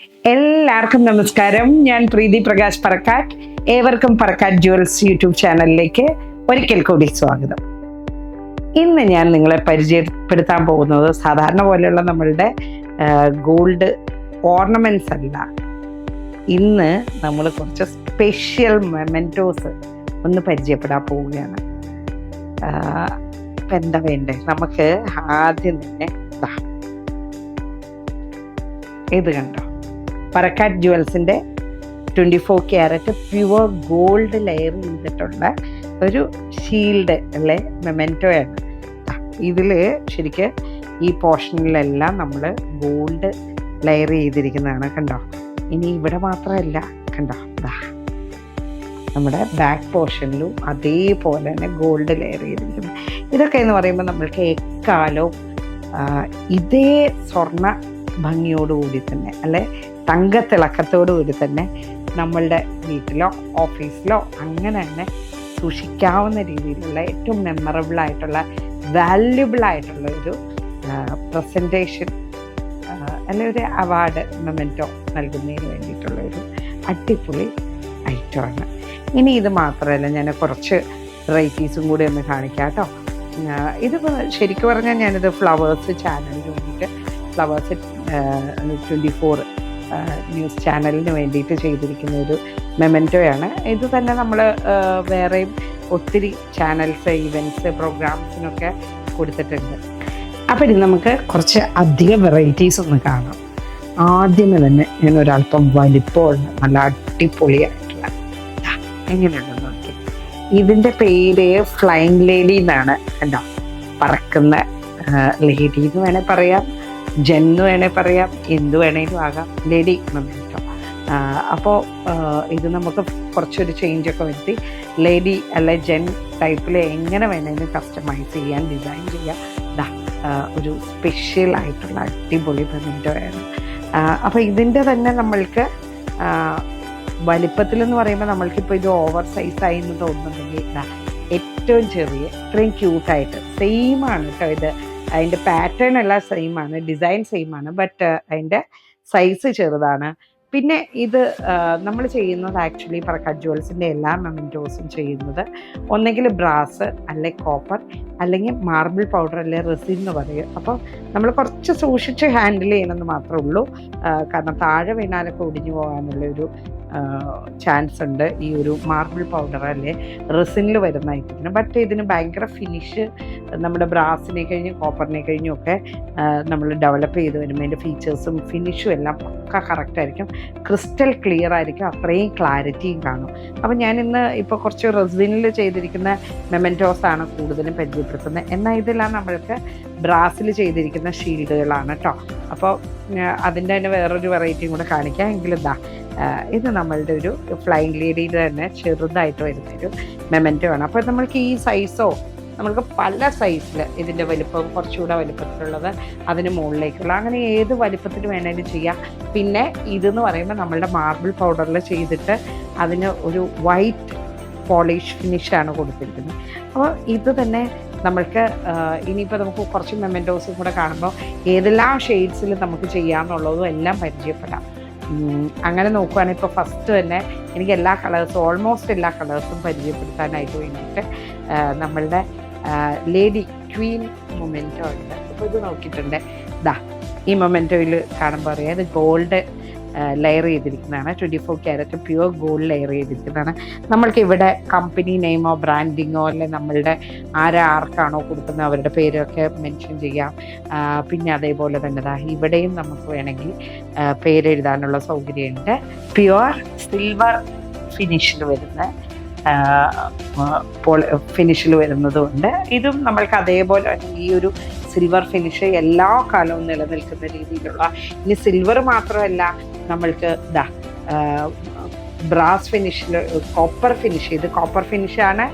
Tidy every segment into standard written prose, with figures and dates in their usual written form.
എല്ലാവർക്കും നമസ്കാരം. ഞാൻ പ്രീതി പ്രകാശ് പറക്കാട്ട്. ഏവർക്കും പറക്കാട്ട് ജ്വൽസ് യൂട്യൂബ് ചാനലിലേക്ക് ഒരിക്കൽ കൂടി സ്വാഗതം. ഇന്ന് ഞാൻ നിങ്ങളെ പരിചയപ്പെടുത്താൻ പോകുന്നത് സാധാരണ പോലെയുള്ള നമ്മളുടെ ഗോൾഡ് ഓർണമെന്റ്സ് അല്ല. ഇന്ന് നമ്മൾ കുറച്ച് സ്പെഷ്യൽ മൊമെന്റോസ് ഒന്ന് പരിചയപ്പെടാൻ പോവുകയാണ്. ഇപ്പം എന്താ വേണ്ടേ? നമുക്ക് ആദ്യം തന്നെ ഇത് കണ്ടോ, പറക്കാട്ട് ജ്വൽസിൻ്റെ 24 ക്യാരറ്റ് പ്യുവർ ഗോൾഡ് ലെയർ ചെയ്തിട്ടുള്ള ഒരു ഷീൽഡ് അല്ലെ മെമെൻറ്റോയാണ്. ഇതിൽ ശരിക്ക് ഈ പോർഷനിലെല്ലാം നമ്മൾ ഗോൾഡ് ലെയർ ചെയ്തിരിക്കുന്നതാണ്. കണ്ടോ, ഇനി ഇവിടെ മാത്രമല്ല, കണ്ടോ നമ്മുടെ ബാക്ക് പോർഷനിലും അതേപോലെ തന്നെ ഗോൾഡ് ലെയർ ചെയ്തിരിക്കുന്നു. ഇതൊക്കെ എന്ന് പറയുമ്പോൾ നമ്മൾക്ക് എക്കാലവും ഇതേ സ്വർണ്ണ ഭംഗിയോടുകൂടി തന്നെ അല്ലെ തങ്കത്തിളക്കത്തോടുകൂടി തന്നെ നമ്മളുടെ വീട്ടിലോ ഓഫീസിലോ അങ്ങനെ തന്നെ സൂക്ഷിക്കാവുന്ന രീതിയിലുള്ള ഏറ്റവും മെമ്മറബിൾ ആയിട്ടുള്ള വാല്യുബിൾ ആയിട്ടുള്ള ഒരു പ്രസൻറ്റേഷൻ അല്ലെ ഒരു അവാർഡ് മൊമെൻറ്റോ നൽകുന്നതിന് വേണ്ടിയിട്ടുള്ള ഒരു അടിപൊളി ഐറ്റമാണ്. ഇനി ഇത് മാത്രമല്ല, ഞാൻ കുറച്ച് വെറൈറ്റീസും കൂടി ഒന്ന് കാണിക്കാം കേട്ടോ. ഇതിപ്പോൾ ശരിക്കും പറഞ്ഞാൽ ഞാനിത് ഫ്ലവേഴ്സ് ചാനലിന് വേണ്ടിയിട്ട്, ഫ്ലവേഴ്സ് 24 ന്യൂസ് ചാനലിന് വേണ്ടിയിട്ട് ചെയ്തിരിക്കുന്ന ഒരു മെമെൻറ്റോയാണ്. ഇത് തന്നെ നമ്മൾ വേറെയും ഒത്തിരി ചാനൽസ്, ഇവൻറ്റ്സ്, പ്രോഗ്രാംസിനൊക്കെ കൊടുത്തിട്ടുണ്ട്. അപ്പം ഇനി നമുക്ക് കുറച്ച് അധികം വെറൈറ്റീസ് ഒന്ന് കാണാം. ആദ്യമേ തന്നെ ഞാൻ ഒരല്പം വലിപ്പമുള്ള നല്ല അടിപൊളിയായിട്ടുള്ള എങ്ങനെയുണ്ടെന്ന് നോക്കി. ഇതിൻ്റെ പേര് ഫ്ലൈങ് ലേഡി എന്നാണ്. കണ്ടോ, പറക്കുന്ന ലേഡി എന്ന് വേണേൽ പറയാം, ജെന്ന് വേണേൽ പറയാം, എന്ത് വേണേലും ആകാം, ലേഡി മൊമെൻറ്റോ. അപ്പോൾ ഇത് നമുക്ക് കുറച്ചൊരു ചേഞ്ചൊക്കെ വരുത്തി ലേഡി അല്ലെ ജെൻ ടൈപ്പിൽ എങ്ങനെ വേണേലും കസ്റ്റമൈസ് ചെയ്യാൻ, ഡിസൈൻ ചെയ്യാം. ഒരു സ്പെഷ്യൽ ആയിട്ടുള്ള അടിപൊളി മൊമെൻറ്റോയാണ്. അപ്പോൾ ഇതിൻ്റെ തന്നെ നമ്മൾക്ക് വലിപ്പത്തിലെന്ന് പറയുമ്പോൾ നമ്മൾക്കിപ്പോൾ ഇത് ഓവർ സൈസായി എന്ന് തോന്നുന്നുണ്ടെങ്കിൽ ഏറ്റവും ചെറിയ ഇത്രയും ക്യൂട്ടായിട്ട് സെയിമാണ് കേട്ടോ. ഇത് അതിൻ്റെ പാറ്റേൺ എല്ലാം സെയിമാണ്, ഡിസൈൻ സെയിമാണ്, ബട്ട് അതിൻ്റെ സൈസ് ചെറുതാണ്. പിന്നെ ഇത് നമ്മൾ ചെയ്യുന്നത് ആക്ച്വലി പറക്കാട്ട് ജ്വൽസിൻ്റെ എല്ലാ മൊമെൻറ്റോസും ചെയ്യുന്നത് ഒന്നെങ്കിൽ ബ്രാസ് അല്ലെങ്കിൽ കോപ്പർ അല്ലെങ്കിൽ മാർബിൾ പൗഡർ അല്ലെങ്കിൽ റെസിൻ എന്ന് പറയും. അപ്പോൾ നമ്മൾ കുറച്ച് സൂക്ഷിച്ച് ഹാൻഡിൽ ചെയ്യണമെന്ന് മാത്രമേ ഉള്ളൂ. കാരണം താഴെ വീണാലൊക്കെ ഒടിഞ്ഞു പോകാനുള്ളൊരു ചാൻസ് ഉണ്ട് ഈ ഒരു മാർബിൾ പൗഡർ അല്ലെ റെസിനിൽ വരുന്ന ഐറ്റത്തിന്. ബട്ട് ഇതിന് ഭയങ്കര ഫിനിഷ് നമ്മുടെ ബ്രാസിനെ കഴിഞ്ഞും കോപ്പറിനെ കഴിഞ്ഞും ഒക്കെ നമ്മൾ ഡെവലപ്പ് ചെയ്ത് വരുമ്പോൾ അതിൻ്റെ ഫീച്ചേഴ്സും ഫിനിഷും എല്ലാം പക്ക കറക്റ്റായിരിക്കും, ക്രിസ്റ്റൽ ക്ലിയർ ആയിരിക്കും, അത്രയും ക്ലാരിറ്റിയും കാണും. അപ്പോൾ ഞാനിന്ന് ഇപ്പോൾ കുറച്ച് റെസിനിൽ ചെയ്തിരിക്കുന്ന മെമെൻറ്റോസാണ് കൂടുതലും പരിചയപ്പെടുത്തുന്നത്. എന്നാൽ ഇതെല്ലാം നമ്മൾക്ക് ബ്രാസിൽ ചെയ്തിരിക്കുന്ന ഷീൽഡുകളാണ് കേട്ടോ. അപ്പോൾ അതിൻ്റെ തന്നെ വേറൊരു വെറൈറ്റിയും കൂടെ കാണിക്കാം. എങ്കിലും ഇത് നമ്മളുടെ ഒരു ഫ്ലൈങ് ലേഡിയുടെ തന്നെ ചെറുതായിട്ട് വരുന്നൊരു മെമെൻറ്റോ ആണ്. അപ്പോൾ നമ്മൾക്ക് ഈ സൈസോ നമ്മൾക്ക് പല സൈസിൽ ഇതിൻ്റെ വലിപ്പം കുറച്ചുകൂടെ വലിപ്പത്തിലുള്ളത്, അതിന് മുകളിലേക്കുള്ള, അങ്ങനെ ഏത് വലിപ്പത്തിൽ വേണമെങ്കിലും ചെയ്യാം. പിന്നെ ഇതെന്ന് പറയുമ്പോൾ നമ്മളുടെ മാർബിൾ പൗഡറിൽ ചെയ്തിട്ട് അതിന് ഒരു വൈറ്റ് പോളിഷ് ഫിനിഷാണ് കൊടുത്തിരിക്കുന്നത്. അപ്പോൾ ഇത് തന്നെ നമ്മൾക്ക് ഇനിയിപ്പോൾ നമുക്ക് കുറച്ച് മെമെൻറ്റോസും കൂടെ കാണുമ്പോൾ ഏതെല്ലാം ഷെയ്ഡ്സിൽ നമുക്ക് ചെയ്യാമെന്നുള്ളതും എല്ലാം പരിചയപ്പെടാം. അങ്ങനെ നോക്കുകയാണെങ്കിൽ ഇപ്പോൾ ഫസ്റ്റ് തന്നെ എനിക്ക് എല്ലാ കളേഴ്സും, ഓൾമോസ്റ്റ് എല്ലാ കളേഴ്സും പരിചയപ്പെടുത്താനായിട്ട് വേണ്ടിയിട്ട് നമ്മളുടെ ലേഡി ക്വീൻ മൊമെൻറ്റോ ഉണ്ട്. അപ്പോൾ ഇത് നോക്കിയിട്ടുണ്ട്, ഈ മൊമെൻറ്റോയിൽ കാണുമ്പോൾ അറിയാം ഇത് ഗോൾഡ് ലെയർ ചെയ്തിരിക്കുന്നതാണ്. 24 ക്യാരറ്റ് പ്യുവർ ഗോൾഡ് ലെയർ ചെയ്തിരിക്കുന്നതാണ്. നമ്മൾക്ക് ഇവിടെ കമ്പനി നെയിമോ ബ്രാൻഡിങ്ങോ അല്ലെ നമ്മളുടെ ആർക്കാണോ കൊടുക്കുന്നത് അവരുടെ പേരൊക്കെ മെൻഷൻ ചെയ്യാം. പിന്നെ അതേപോലെ തന്നെ ഇവിടെയും നമുക്ക് വേണമെങ്കിൽ പേരെഴുതാനുള്ള സൗകര്യമുണ്ട്. പ്യുവർ സിൽവർ ഫിനിഷിൽ വരുന്ന ഫിനിഷിൽ വരുന്നതുകൊണ്ട് ഇതും നമ്മൾക്ക് അതേപോലെ ഈ ഒരു സിൽവർ ഫിനിഷ് എല്ലാ കാലവും നിലനിൽക്കുന്ന രീതിയിലുള്ള, ഇനി സിൽവർ മാത്രമല്ല നമ്മൾക്ക് ബ്രാസ് ഫിനിഷിൽ കോപ്പർ ഫിനിഷ്, ഇത് കോപ്പർ ഫിനിഷാണ്.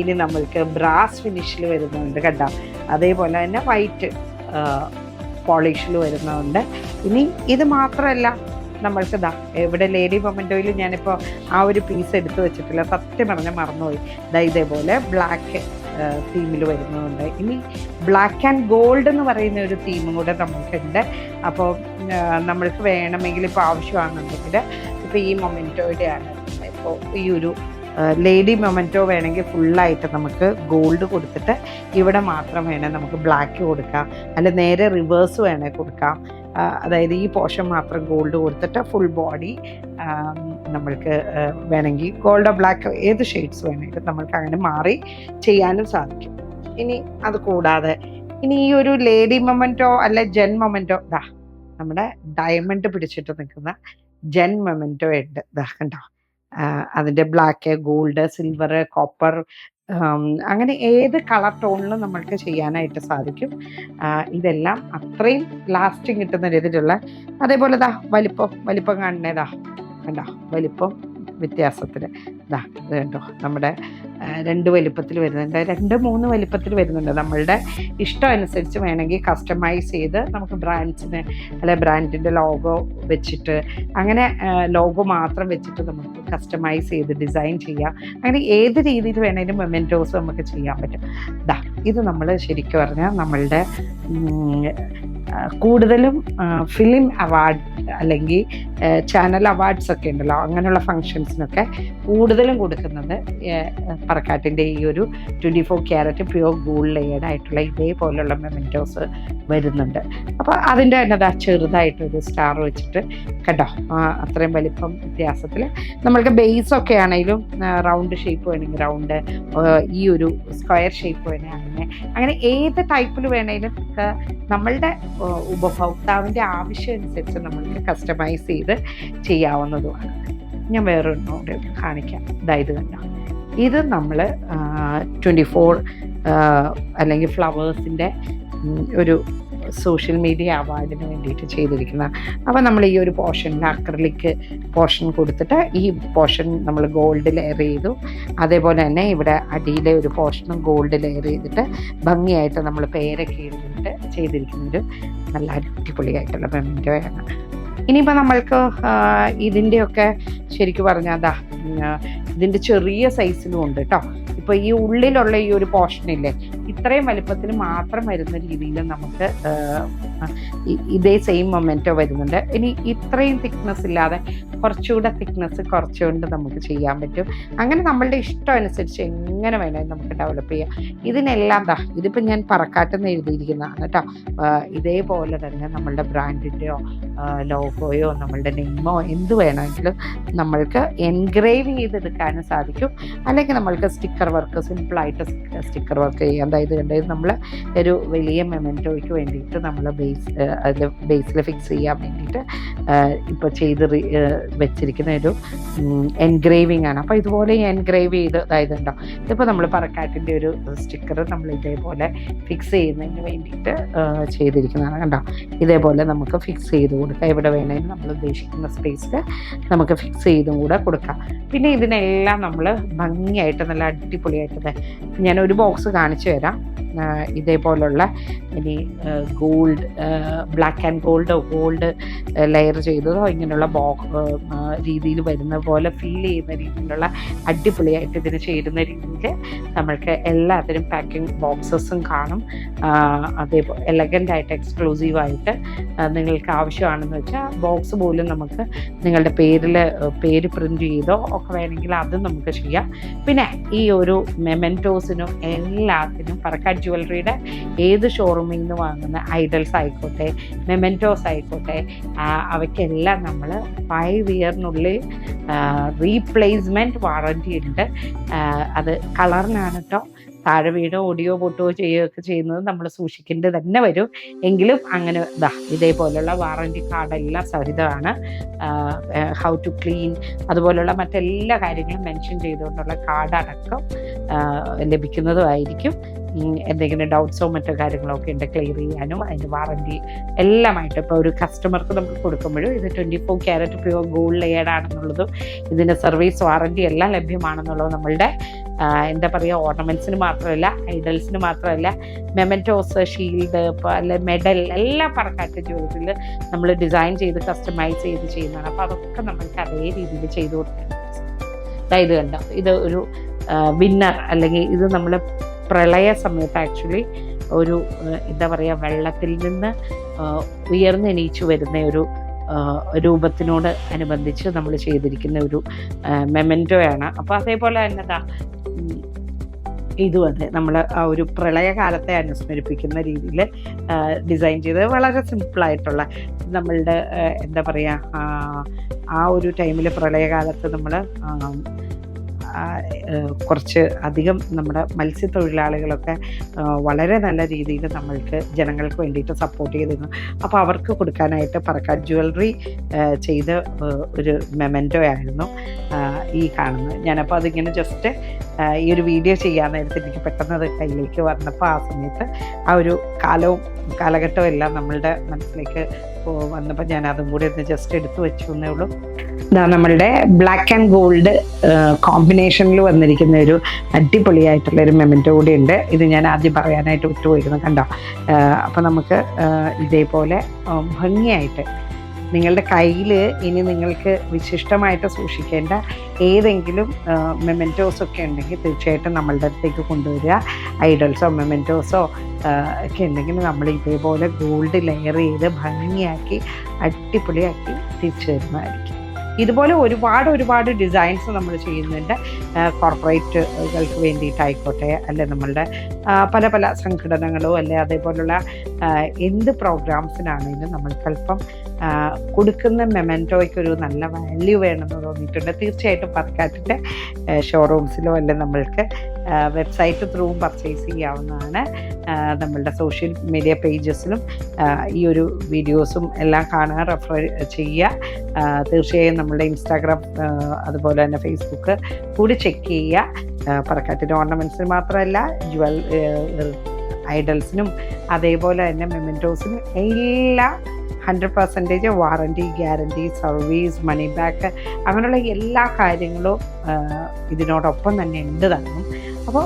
ഇനി നമ്മൾക്ക് ബ്രാസ് ഫിനിഷിൽ വരുന്നുണ്ട് കണ്ടോ. അതേപോലെ തന്നെ വൈറ്റ് പോളിഷിൽ വരുന്നതുണ്ട്. ഇനി ഇത് മാത്രമല്ല നമ്മൾക്ക് ഇവിടെ ലേഡി മൊമെൻറ്റോയിൽ ഞാനിപ്പോൾ ആ ഒരു പീസ് എടുത്ത് വെച്ചിട്ടില്ല, സത്യം പറഞ്ഞാൽ മറന്നുപോയി. ഇതേപോലെ ബ്ലാക്ക് തീമിൽ വരുന്നതുണ്ട്. ഇനി ബ്ലാക്ക് ആൻഡ് ഗോൾഡ് എന്ന് പറയുന്ന ഒരു തീമും കൂടെ നമുക്കുണ്ട്. അപ്പോൾ നമ്മൾക്ക് വേണമെങ്കിൽ ഇപ്പോൾ ആവശ്യമാണെന്നുണ്ടെങ്കിൽ ഇപ്പോൾ ഈ മൊമെൻറ്റോയുടെയാണ്, ഇപ്പോൾ ഈ ഒരു ലേഡി മൊമെൻറ്റോ വേണമെങ്കിൽ ഫുള്ളായിട്ട് നമുക്ക് ഗോൾഡ് കൊടുത്തിട്ട് ഇവിടെ മാത്രം വേണേൽ നമുക്ക് ബ്ലാക്ക് കൊടുക്കാം, അല്ല നേരെ റിവേഴ്സ് വേണേൽ കൊടുക്കാം. അതായത് ഈ പോർഷൻ മാത്രം ഗോൾഡ് കൊടുത്തിട്ട് ഫുൾ ബോഡി നമ്മൾക്ക് വേണമെങ്കിൽ ഗോൾഡോ ബ്ലാക്ക് ഏത് ഷെയ്ഡ്സ് വേണമെങ്കിലും നമ്മൾക്ക് അങ്ങനെ മാറി ചെയ്യാനും സാധിക്കും. ഇനി അത് കൂടാതെ ഇനി ഈ ഒരു ലേഡി മൊമെൻറ്റോ അല്ല ജെൻ മൊമെൻറ്റോ, നമ്മുടെ ഡയമണ്ട് പിടിച്ചിട്ട് നിൽക്കുന്ന ജെൻ മൊമെൻറ്റോ ഉണ്ട്. കണ്ടോ, അതിൻ്റെ ബ്ലാക്ക്, ഗോൾഡ്, സിൽവർ, കോപ്പർ, അങ്ങനെ ഏത് കളർ ടോണിലും നമ്മൾക്ക് ചെയ്യാനായിട്ട് സാധിക്കും. ഇതെല്ലാം അത്രയും ലാസ്റ്റിങ് കിട്ടുന്ന രീതിയിലുള്ള, അതേപോലെ വലിപ്പം കാണുന്നതാ കണ്ടോ, വലിപ്പം വ്യത്യാസത്തിൽ ഇത് കണ്ടോ, നമ്മുടെ 2 വലിപ്പത്തിൽ വരുന്നുണ്ട്, 2-3 വലിപ്പത്തിൽ വരുന്നുണ്ട്. നമ്മളുടെ ഇഷ്ടം അനുസരിച്ച് വേണമെങ്കിൽ കസ്റ്റമൈസ് ചെയ്ത് നമുക്ക് ബ്രാൻഡ്സിന് അല്ലെ ബ്രാൻഡിൻ്റെ ലോഗോ വെച്ചിട്ട് അങ്ങനെ ലോഗോ മാത്രം വെച്ചിട്ട് നമുക്ക് കസ്റ്റമൈസ് ചെയ്ത് ഡിസൈൻ ചെയ്യാം. അങ്ങനെ ഏത് രീതിയിൽ വേണമെങ്കിലും മൊമെൻറ്റോസ് നമുക്ക് ചെയ്യാൻ പറ്റും. ഇത് നമ്മൾ ശരിക്കും പറഞ്ഞാൽ നമ്മളുടെ കൂടുതലും ഫിലിം അവാർഡ് അല്ലെങ്കിൽ ചാനൽ അവാർഡ്സ് ഒക്കെ ഉണ്ടല്ലോ, അങ്ങനെയുള്ള ഫങ്ഷൻസിനൊക്കെ കൂടുതലും കൊടുക്കുന്നത് പറക്കാട്ടിൻ്റെ ഈ ഒരു 24 ക്യാരറ്റ് പ്യുവർ ഗോൾഡ് ലെയർഡ് ആയിട്ടുള്ള ഇതേപോലുള്ള മൊമെൻറ്റോസ് വരുന്നുണ്ട്. അപ്പോൾ അതിൻ്റെ തന്നെ ചെറുതായിട്ടൊരു സ്റ്റാർ വെച്ചിട്ട് കണ്ടോ, അത്രയും വലിപ്പം വ്യത്യാസത്തിൽ നമ്മൾക്ക് ബേസൊക്കെ ആണെങ്കിലും റൗണ്ട് ഷേപ്പ് വേണമെങ്കിൽ റൗണ്ട്, ഈ ഒരു സ്ക്വയർ ഷേപ്പ് വേണമെങ്കിൽ അങ്ങനെ ഏത് ടൈപ്പിൽ വേണമെങ്കിലും നമ്മളുടെ ഉപഭോക്താവിൻ്റെ ആവശ്യം അനുസരിച്ച് നമ്മൾക്ക് കസ്റ്റമൈസ് ചെയ്ത് ചെയ്യാവുന്നതുമാണ്. ഞാൻ വേറൊരെണ്ണം കാണിക്കാം. ഇത് കണ്ടോ, ഇത് നമ്മൾ 24 അല്ലെങ്കിൽ ഫ്ലവേഴ്സിൻ്റെ ഒരു സോഷ്യൽ മീഡിയ അവാർഡിന് വേണ്ടിയിട്ട് ചെയ്തിരിക്കുന്ന. അപ്പോൾ നമ്മൾ ഈ ഒരു പോർഷനിൽ അക്രലിക് പോർഷൻ കൊടുത്തിട്ട് ഈ പോർഷൻ നമ്മൾ ഗോൾഡ് ലെയർ ചെയ്തു. അതേപോലെ തന്നെ ഇവിടെ അടിയിലെ ഒരു പോർഷനും ഗോൾഡ് ലെയർ ചെയ്തിട്ട് ഭംഗിയായിട്ട് നമ്മൾ പേരൊക്കെ എഴുതിയിട്ട് ചെയ്തിരിക്കുന്നൊരു നല്ല അടിപൊളിയായിട്ടുള്ള മൊമെൻറ്റോയാണ്. ഇനിയിപ്പോൾ നമ്മൾക്ക് ഇതിൻ്റെയൊക്കെ ശരിക്കും പറഞ്ഞാൽ ഇതിൻ്റെ ചെറിയ സൈസിലും ഉണ്ട് കേട്ടോ. ഇപ്പോൾ ഈ ഉള്ളിലുള്ള ഈ ഒരു പോർഷനില്ലേ, ഇത്രയും വലിപ്പത്തിൽ മാത്രം വരുന്ന രീതിയിൽ നമുക്ക് ഇതേ സെയിം മൊമെൻറ്റോ വരുന്നുണ്ട്. ഇനി ഇത്രയും തിക്നെസ് ഇല്ലാതെ കുറച്ചുകൂടെ തിക്നെസ് കുറച്ചുകൊണ്ട് നമുക്ക് ചെയ്യാൻ പറ്റും. അങ്ങനെ നമ്മളുടെ ഇഷ്ടം അനുസരിച്ച് എങ്ങനെ വേണമെങ്കിലും നമുക്ക് ഡെവലപ്പ് ചെയ്യാം. ഇതിനെല്ലാം ഇതിപ്പോൾ ഞാൻ പറക്കാട്ടെന്ന് എഴുതിയിരിക്കുന്നതാണ് കേട്ടോ. ഇതേപോലെ തന്നെ നമ്മളുടെ ബ്രാൻഡിൻ്റെയോ ലോഗോയോ നമ്മളുടെ നെയിമോ എന്ത് വേണമെങ്കിലും നമ്മൾക്ക് എൻഗ്രേവ് ചെയ്തെടുക്കാനും സാധിക്കും. അല്ലെങ്കിൽ നമ്മൾക്ക് സ്റ്റിക്കർ വർക്ക്, സിമ്പിളായിട്ട് സ്റ്റിക്കർ വർക്ക് ചെയ്യാം. അതായത് നമ്മൾ ഒരു വലിയ മൊമെൻറ്റോയ്ക്ക് വേണ്ടിയിട്ട് നമ്മൾ അതിൽ ബേസിൽ ഫിക്സ് ചെയ്യാൻ വേണ്ടിയിട്ട് ഇപ്പോൾ ചെയ്ത് വെച്ചിരിക്കുന്ന ഒരു എൻഗ്രേവിങ് ആണ്. അപ്പോൾ ഇതുപോലെ എൻഗ്രേവ് ചെയ്ത് ഇതായതുണ്ടോ, ഇതിപ്പോൾ നമ്മൾ പറക്കാട്ടിൻ്റെ ഒരു സ്റ്റിക്കർ നമ്മൾ ഇതേപോലെ ഫിക്സ് ചെയ്യുന്നതിന് വേണ്ടിയിട്ട് ചെയ്തിരിക്കുന്നതാണ് കണ്ടോ. ഇതേപോലെ നമുക്ക് ഫിക്സ് ചെയ്ത് കൊടുക്കാം. എവിടെ വേണമെങ്കിലും നമ്മൾ ഉദ്ദേശിക്കുന്ന സ്പേസിൽ നമുക്ക് ഫിക്സ് ചെയ്തും കൂടെ കൊടുക്കാം. പിന്നെ ഇതിനെല്ലാം നമ്മൾ ഭംഗിയായിട്ട് നല്ല അടിപൊളിയായിട്ട് ഞാനൊരു ബോക്സ് കാണിച്ചു തരാം. ഇതേപോലുള്ള ഇനി gold, black and gold layer ചെയ്തതോ ഇങ്ങനെയുള്ള രീതിയിൽ വരുന്ന പോലെ ഫീൽ ചെയ്യുന്ന രീതിയിലുള്ള അടിപൊളിയായിട്ട് ഇതിന് ചേരുന്ന രീതിയിൽ നമ്മൾക്ക് എല്ലാത്തിനും പാക്കിംഗ് ബോക്സസും കാണും. അതേപോലെ എലഗൻ്റായിട്ട് എക്സ്ക്ലൂസീവായിട്ട് നിങ്ങൾക്ക് ആവശ്യമാണെന്ന് വെച്ചാൽ ബോക്സ് പോലും നമുക്ക് നിങ്ങളുടെ പേര് പ്രിൻ്റ് ചെയ്തോ ഒക്കെ വേണമെങ്കിൽ അതും നമുക്ക് ചെയ്യാം. പിന്നെ ഈ ഒരു മെമെൻറ്റോസിനും എല്ലാത്തിനും പറക്കാട് ജ്വല്ലറിയുടെ ഏത് ഷോറൂമിൽ നിന്ന് വാങ്ങുന്ന ഐഡൽസ് ആയിക്കോട്ടെ, മെമെൻറ്റോസ് ആയിക്കോട്ടെ, അവയ്ക്കെല്ലാം നമ്മൾ 5 ഇയറിനുള്ളിൽ റീപ്ലേസ്മെൻറ്റ് വാറൻറ്റി ഉണ്ട്. അത് കളറിനാണ് കേട്ടോ. താഴെ വീടോ ഓടിയോ പൊട്ടോ ചെയ്യുകയൊക്കെ ചെയ്യുന്നത് നമ്മൾ സൂക്ഷിക്കേണ്ടത് തന്നെ വരും. എങ്കിലും അങ്ങനെ ഇതേപോലുള്ള വാറൻറ്റി കാർഡെല്ലാം സഹിതമാണ്. ഹൗ ടു ക്ലീൻ അതുപോലുള്ള മറ്റെല്ലാ കാര്യങ്ങളും മെൻഷൻ ചെയ്തുകൊണ്ടുള്ള കാർഡ് അടക്കം ലഭിക്കുന്നതുമായിരിക്കും. എന്തെങ്കിലും ഡൗട്ട്സോ മറ്റോ കാര്യങ്ങളോ ഒക്കെ ഉണ്ട് ക്ലിയർ ചെയ്യാനും അതിൻ്റെ വാറൻറ്റി എല്ലാമായിട്ട് ഇപ്പോൾ ഒരു കസ്റ്റമർക്ക് നമുക്ക് കൊടുക്കുമ്പോഴും ഇത് 24 ക്യാരറ്റ് പ്യുവർ ഗോൾഡ് ലെയർഡ് ആണെന്നുള്ളതും ഇതിൻ്റെ സർവീസ് വാറൻറ്റി എല്ലാം ലഭ്യമാണെന്നുള്ളതും നമ്മളുടെ എന്താ പറയുക, ഓർണമെൻറ്റ്സിന് മാത്രമല്ല, ഐഡൽസിന് മാത്രമല്ല, മെമെൻറ്റോസ്, ഷീൽഡ്, അല്ലെ മെഡൽ എല്ലാം പറക്കാട്ട് ജ്വല്ലറിയിൽ നമ്മൾ ഡിസൈൻ ചെയ്ത് കസ്റ്റമൈസ് ചെയ്ത് ചെയ്യുന്നതാണ്. അപ്പോൾ അതൊക്കെ നമ്മൾക്ക് അതേ രീതിയിൽ ചെയ്ത് കൊടുക്കുന്നത്. അതായത് കണ്ടോ, ഇത് ഒരു വിന്നർ അല്ലെങ്കിൽ ഇത് നമ്മൾ പ്രളയ സമയത്ത് ആക്ച്വലി ഒരു എന്താ പറയുക, വെള്ളത്തിൽ നിന്ന് ഉയർന്നെണീച്ചു വരുന്ന ഒരു രൂപത്തിനോട് അനുബന്ധിച്ച് നമ്മൾ ചെയ്തിരിക്കുന്ന ഒരു മെമൻറ്റോയാണ്. അപ്പോൾ അതേപോലെ തന്നെ ഇതും അതെ, നമ്മൾ ആ ഒരു പ്രളയകാലത്തെ അനുസ്മരിപ്പിക്കുന്ന രീതിയിൽ ഡിസൈൻ ചെയ്ത് വളരെ സിമ്പിളായിട്ടുള്ള നമ്മളുടെ എന്താ പറയുക, ആ ഒരു ടൈമിൽ പ്രളയകാലത്ത് നമ്മൾ കുറച്ച് അധികം നമ്മുടെ മത്സ്യത്തൊഴിലാളികളൊക്കെ വളരെ നല്ല രീതിയിൽ നമ്മൾക്ക് ജനങ്ങൾക്ക് വേണ്ടിയിട്ട് സപ്പോർട്ട് ചെയ്തിരുന്നു. അപ്പോൾ അവർക്ക് കൊടുക്കാനായിട്ട് പറക്കാട് ജ്വല്ലറി ചെയ്ത ഒരു മെമൻറ്റോ ആയിരുന്നു ഈ കാണുന്നത്. ഞാനപ്പോൾ അതിങ്ങനെ ജസ്റ്റ് ഈ ഒരു വീഡിയോ ചെയ്യാൻ നേരത്തെ എനിക്ക് പെട്ടെന്ന് അത് കയ്യിലേക്ക് വന്നപ്പോൾ ആ സമയത്ത് ആ ഒരു കാലഘട്ടവും എല്ലാം നമ്മളുടെ മനസ്സിലേക്ക് വന്നപ്പോൾ ഞാൻ അതും കൂടി ഒന്ന് ജസ്റ്റ് എടുത്തു വെച്ചു എന്നേ ഉള്ളൂ. ഇതാ നമ്മളുടെ ബ്ലാക്ക് ആൻഡ് ഗോൾഡ് കോമ്പിനേഷനിൽ വന്നിരിക്കുന്ന ഒരു അടിപൊളിയായിട്ടുള്ള ഒരു മെമൻറ്റോ കൂടി ഉണ്ട്. ഇത് ഞാൻ ആദ്യം പറയാനായിട്ട് വിട്ടുപോയിരുന്നു, കണ്ടോ. അപ്പോൾ നമുക്ക് ഇതേപോലെ ഭംഗിയായിട്ട് നിങ്ങളുടെ കയ്യിൽ ഇനി നിങ്ങൾക്ക് വിശിഷ്ടമായിട്ട് സൂക്ഷിക്കേണ്ട ഏതെങ്കിലും മെമൻറ്റോസൊക്കെ ഉണ്ടെങ്കിൽ തീർച്ചയായിട്ടും നമ്മളുടെ അടുത്തേക്ക് കൊണ്ടുവരിക. ഐഡൽസോ മെമൻറ്റോസോ ഒക്കെ ഉണ്ടെങ്കിൽ നമ്മൾ ഇതേപോലെ ഗോൾഡ് ലെയർ ചെയ്ത് ഭംഗിയാക്കി അടിപൊളിയാക്കി തിരിച്ചു തരുന്നതായിരിക്കും. ഇതുപോലെ ഒരുപാട് ഡിസൈൻസ് നമ്മൾ ചെയ്യുന്നുണ്ട്. കോർപ്പറേറ്റുകൾക്ക് വേണ്ടിയിട്ടായിക്കോട്ടെ, അല്ലെ നമ്മളുടെ പല സംഘടനകളോ അല്ലെ അതേപോലുള്ള എന്ത് പ്രോഗ്രാംസിനാണെങ്കിലും നമ്മൾക്കല്പം കൊടുക്കുന്ന മെമൻറ്റോയ്ക്കൊരു നല്ല വാല്യൂ വേണമെന്ന് തോന്നിയിട്ടുണ്ട്. തീർച്ചയായിട്ടും പറക്കാട്ടിൻ്റെ ഷോറൂംസിലോ അല്ലെ നമ്മൾക്ക് വെബ്സൈറ്റ് ത്രൂവും പർച്ചേസ് ചെയ്യാവുന്നതാണ്. നമ്മളുടെ സോഷ്യൽ മീഡിയ പേജസിലും ഈ ഒരു വീഡിയോസും എല്ലാം കാണാൻ റെഫർ ചെയ്യുക. തീർച്ചയായും നമ്മളുടെ ഇൻസ്റ്റാഗ്രാം അതുപോലെ തന്നെ ഫേസ്ബുക്ക് കൂടി ചെക്ക് ചെയ്യുക. പറക്കാട്ടിൻ്റെ ഓർണമെൻറ്റ്സിന് മാത്രമല്ല ഐഡൽസിനും അതേപോലെ തന്നെ മെമൻറ്റോസിനും എല്ലാം 100% warranty, guarantee, service, money back, അങ്ങനെയുള്ള എല്ലാ കാര്യങ്ങളും ഇതിനോടൊപ്പം തന്നെ ഉണ്ട് താനും. അപ്പോൾ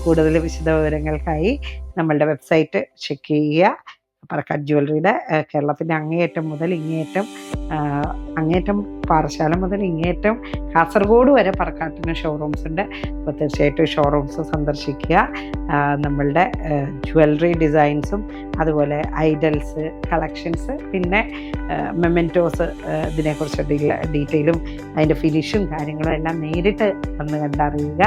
കൂടുതൽ വിശദ വിവരങ്ങൾക്കായി നമ്മളുടെ വെബ്സൈറ്റ് ചെക്ക് ചെയ്യുക. പറക്കാട് ജ്വല്ലറിയുടെ കേരളത്തിൻ്റെ അങ്ങേയറ്റം മുതൽ അങ്ങേയറ്റം പാറശാല മുതൽ ഇങ്ങേയറ്റം കാസർഗോഡ് വരെ പറക്കാട്ടിന് ഷോറൂംസ് ഉണ്ട്. അപ്പോൾ തീർച്ചയായിട്ടും ഷോറൂംസ് സന്ദർശിക്കുക. നമ്മളുടെ ജ്വല്ലറി ഡിസൈൻസും അതുപോലെ ഐഡൽസ് കളക്ഷൻസ്, പിന്നെ മെമൻറ്റോസ്, ഇതിനെക്കുറിച്ച് ഡീറ്റെയിലും അതിൻ്റെ ഫിനിഷും കാര്യങ്ങളും എല്ലാം നേരിട്ട് വന്ന് കണ്ടറിയുക.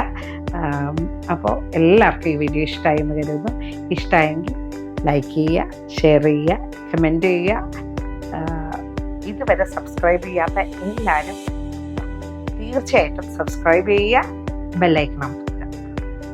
അപ്പോൾ എല്ലാവർക്കും ഈ വീഡിയോ ഇഷ്ടമായി എന്ന് കരുതുന്നു. ഇഷ്ടമായെങ്കിൽ ലൈക്ക് ചെയ്യുക, ഷെയർ ചെയ്യുക, കമൻറ്റ് ചെയ്യുക. ഇതുവരെ സബ്സ്ക്രൈബ് ചെയ്യാത്ത എല്ലാവരും തീർച്ചയായിട്ടും സബ്സ്ക്രൈബ് ചെയ്യുക, ബെല്ലൈക്കൺ